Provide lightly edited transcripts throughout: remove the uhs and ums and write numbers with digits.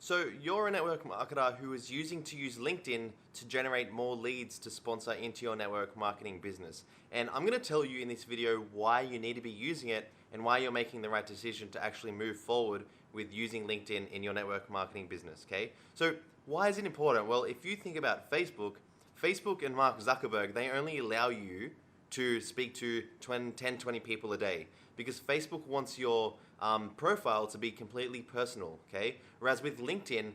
So you're a network marketer who is use LinkedIn to generate more leads to sponsor into your network marketing business. And I'm going to tell you in this video why you need to be using it and why you're making the right decision to actually move forward with using LinkedIn in your network marketing business, okay? So why is it important? Well, if you think about Facebook and Mark Zuckerberg, they only allow you to speak to 10, 20 people a day because Facebook wants your profile to be completely personal, okay? Whereas with LinkedIn,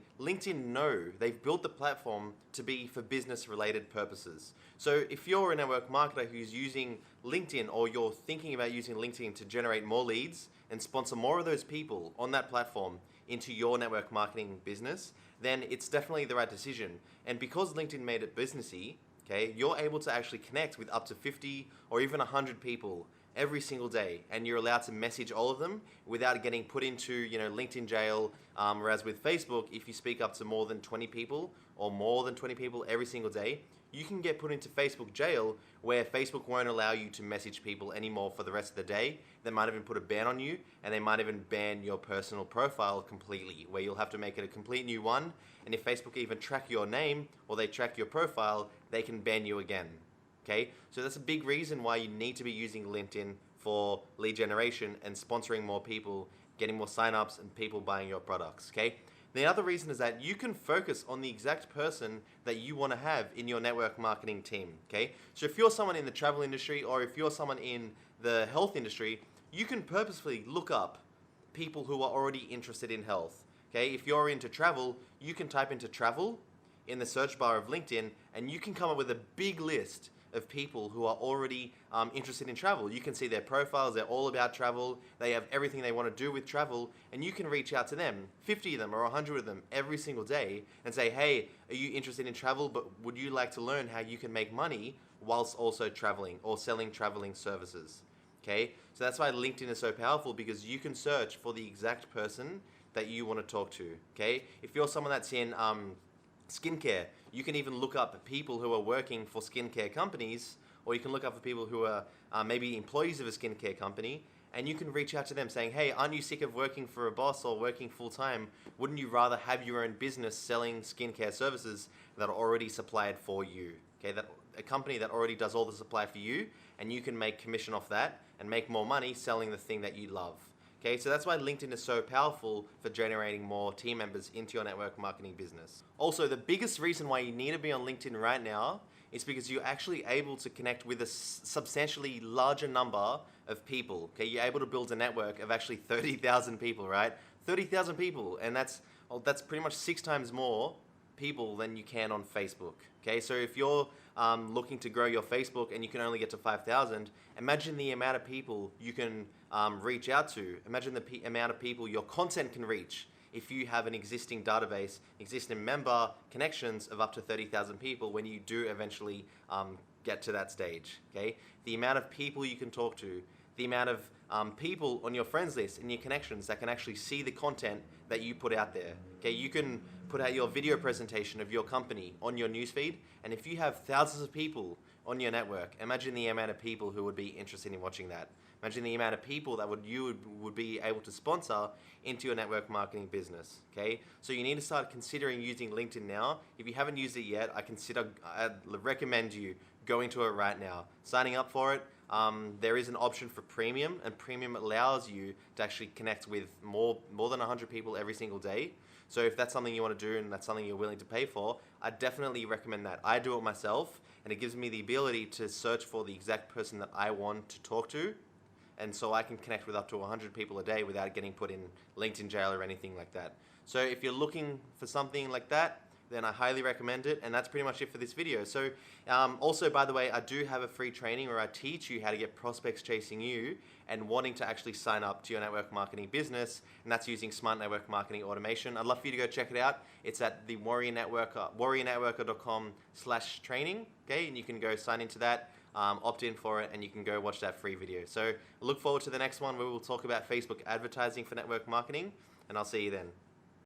they've built the platform to be for business related purposes. So if you're a network marketer who's using LinkedIn or you're thinking about using LinkedIn to generate more leads and sponsor more of those people on that platform into your network marketing business, then it's definitely the right decision. And because LinkedIn made it businessy, okay, you're able to actually connect with up to 50 or even 100 people every single day, and you're allowed to message all of them without getting put into LinkedIn jail. Whereas with Facebook, if you speak up to more than 20 people or more than 20 people every single day, you can get put into Facebook jail where Facebook won't allow you to message people anymore for the rest of the day. They might even put a ban on you, and they might even ban your personal profile completely, where you'll have to make it a complete new one. And if Facebook even track your name or they track your profile, they can ban you again. Okay, so that's a big reason why you need to be using LinkedIn for lead generation and sponsoring more people, getting more signups and people buying your products, okay? The other reason is that you can focus on the exact person that you want to have in your network marketing team, okay? So if you're someone in the travel industry or if you're someone in the health industry, you can purposefully look up people who are already interested in health, okay? If you're into travel, you can type into travel in the search bar of LinkedIn and you can come up with a big list of people who are already interested in travel. You can see their profiles, they're all about travel, they have everything they want to do with travel, and you can reach out to them, 50 of them or 100 of them every single day and say, hey, are you interested in travel, but would you like to learn how you can make money whilst also traveling or selling traveling services? Okay, so that's why LinkedIn is so powerful, because you can search for the exact person that you want to talk to, okay? If you're someone that's in skincare, you can even look up people who are working for skincare companies, or you can look up for people who are maybe employees of a skincare company, and you can reach out to them saying, hey, aren't you sick of working for a boss or working full-time? Wouldn't you rather have your own business selling skincare services that are already supplied for you? Okay, that a company that already does all the supply for you, and you can make commission off that and make more money selling the thing that you love. Okay, so that's why LinkedIn is so powerful for generating more team members into your network marketing business. Also, the biggest reason why you need to be on LinkedIn right now is because you're actually able to connect with a substantially larger number of people. Okay, you're able to build a network of actually 30,000 people, right? 30,000 people, and that's pretty much 6 times more people than you can on Facebook. Okay, so if you're looking to grow your Facebook and you can only get to 5,000, imagine the amount of people you can reach out to. Imagine the amount of people your content can reach if you have an existing database, existing member connections of up to 30,000 people when you do eventually get to that stage. Okay, the amount of people you can talk to, the amount of people on your friends list and your connections that can actually see the content that you put out there. Okay, you can put out your video presentation of your company on your newsfeed, and if you have thousands of people on your network, imagine the amount of people who would be interested in watching that. Imagine the amount of people that you would be able to sponsor into your network marketing business. Okay, so you need to start considering using LinkedIn now. If you haven't used it yet, I'd recommend you going to it right now, signing up for it. There is an option for premium, and premium allows you to actually connect with more than 100 people every single day. So if that's something you want to do and that's something you're willing to pay for, I definitely recommend that. I do it myself, and it gives me the ability to search for the exact person that I want to talk to, and so I can connect with up to 100 people a day without getting put in LinkedIn jail or anything like that. So if you're looking for something like that, then I highly recommend it, and that's pretty much it for this video. So also, by the way, I do have a free training where I teach you how to get prospects chasing you and wanting to actually sign up to your network marketing business, and that's using smart network marketing automation. I'd love for you to go check it out. It's at the warriornetworker.com/training, okay, and you can go sign into that, opt in for it, and you can go watch that free video. So look forward to the next one where we'll talk about Facebook advertising for network marketing, and I'll see you then.